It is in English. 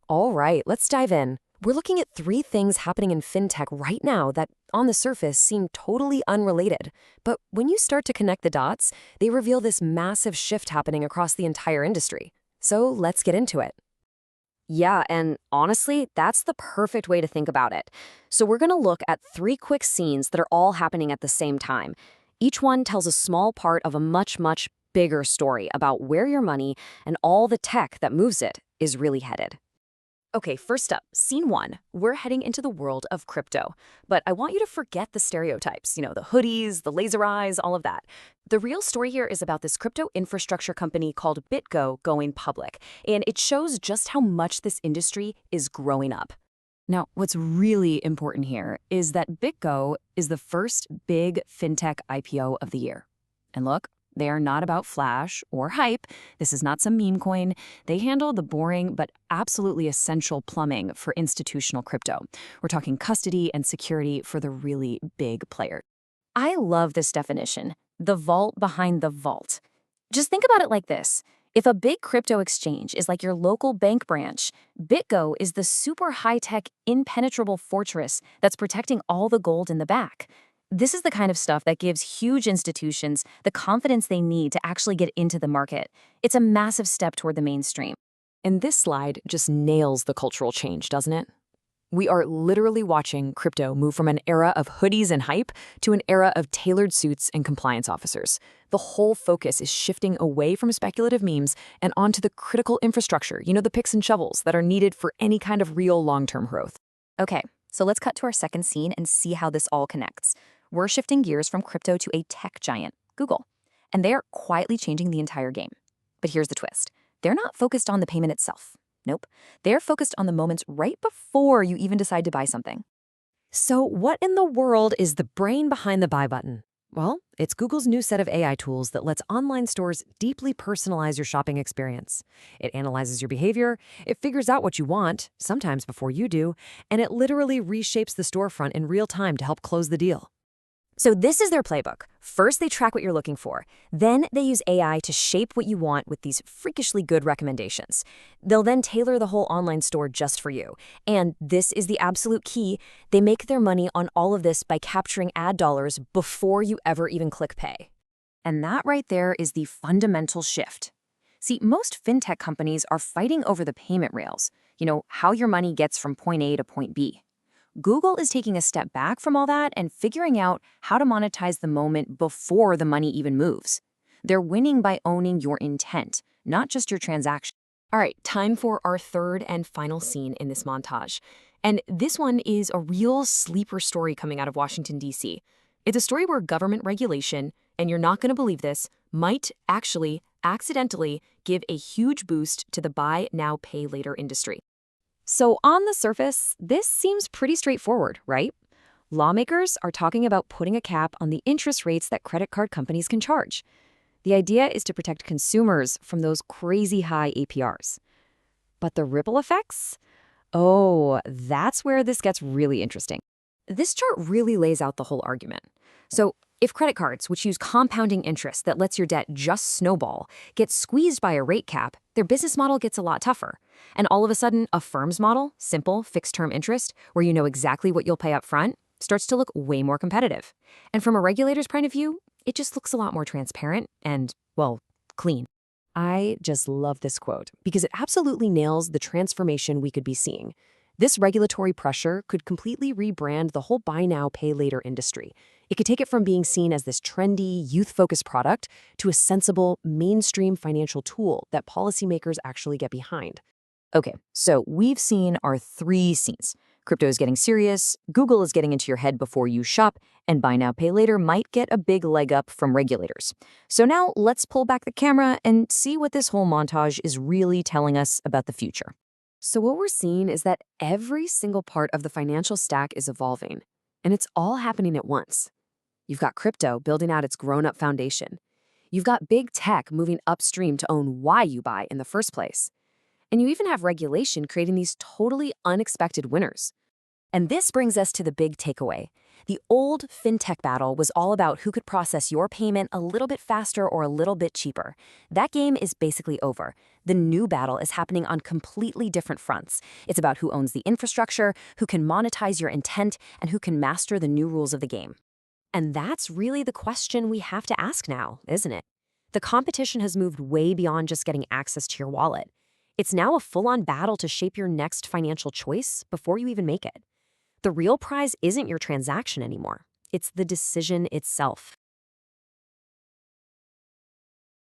All right, let's dive in. We're looking at three things happening in fintech right now that, on the surface, seem totally unrelated. But when you start to connect the dots, they reveal this massive shift happening across the entire industry. So let's get into it. Yeah, and honestly, that's the perfect way to think about it. So we're going to look at three quick scenes that are all happening at the same time. Each one tells a small part of a much, much bigger story about where your money and all the tech that moves it is really headed. Okay, first up, scene one. We're heading into the world of crypto. But I want you to forget the stereotypes, the hoodies, the laser eyes, all of that. The real story here is about this crypto infrastructure company called BitGo going public, and it shows just how much this industry is growing up. Now, what's really important here is that BitGo is the first big fintech IPO of the year. And look, they are not about flash or hype. This is not some meme coin. They handle the boring but absolutely essential plumbing for institutional crypto. We're talking custody and security for the really big players. I love this definition, the vault behind the vault. Just think about it like this. If a big crypto exchange is like your local bank branch, BitGo is the super high-tech, impenetrable fortress that's protecting all the gold in the back. This is the kind of stuff that gives huge institutions the confidence they need to actually get into the market. It's a massive step toward the mainstream. And this slide just nails the cultural change, doesn't it? We are literally watching crypto move from an era of hoodies and hype to an era of tailored suits and compliance officers. The whole focus is shifting away from speculative memes and onto the critical infrastructure, the picks and shovels that are needed for any kind of real long-term growth. Okay, so let's cut to our second scene and see how this all connects. We're shifting gears from crypto to a tech giant, Google, and they are quietly changing the entire game. But here's the twist. They're not focused on the payment itself. Nope. They're focused on the moments right before you even decide to buy something. So what in the world is the brain behind the buy button? Well, it's Google's new set of AI tools that lets online stores deeply personalize your shopping experience. It analyzes your behavior, it figures out what you want, sometimes before you do, and it literally reshapes the storefront in real time to help close the deal. So this is their playbook. First, they track what you're looking for. Then they use AI to shape what you want with these freakishly good recommendations. They'll then tailor the whole online store just for you. And this is the absolute key. They make their money on all of this by capturing ad dollars before you ever even click pay. And that right there is the fundamental shift. See, most fintech companies are fighting over the payment rails, how your money gets from point A to point B. Google is taking a step back from all that and figuring out how to monetize the moment before the money even moves. They're winning by owning your intent, not just your transaction. All right, time for our third and final scene in this montage. And this one is a real sleeper story coming out of Washington, D.C. It's a story where government regulation, and you're not going to believe this, might actually accidentally give a huge boost to the buy now, pay later industry. So on the surface, this seems pretty straightforward, right? Lawmakers are talking about putting a cap on the interest rates that credit card companies can charge. The idea is to protect consumers from those crazy high APRs. But the ripple effects? Oh, that's where this gets really interesting. This chart really lays out the whole argument. So if credit cards, which use compounding interest that lets your debt just snowball, get squeezed by a rate cap, their business model gets a lot tougher. And all of a sudden, Affirm's model, simple, fixed-term interest, where you know exactly what you'll pay up front, starts to look way more competitive. And from a regulator's point of view, it just looks a lot more transparent and, well, clean. I just love this quote because it absolutely nails the transformation we could be seeing. This regulatory pressure could completely rebrand the whole buy now, pay later industry. It could take it from being seen as this trendy, youth-focused product to a sensible, mainstream financial tool that policymakers actually get behind. Okay, so we've seen our three scenes. Crypto is getting serious, Google is getting into your head before you shop, and buy now, pay later might get a big leg up from regulators. So now let's pull back the camera and see what this whole montage is really telling us about the future. So what we're seeing is that every single part of the financial stack is evolving, and it's all happening at once. You've got crypto building out its grown-up foundation. You've got big tech moving upstream to own why you buy in the first place. And you even have regulation creating these totally unexpected winners. And this brings us to the big takeaway. The old fintech battle was all about who could process your payment a little bit faster or a little bit cheaper. That game is basically over. The new battle is happening on completely different fronts. It's about who owns the infrastructure, who can monetize your intent, and who can master the new rules of the game. And that's really the question we have to ask now, isn't it? The competition has moved way beyond just getting access to your wallet. It's now a full-on battle to shape your next financial choice before you even make it. The real prize isn't your transaction anymore. It's the decision itself.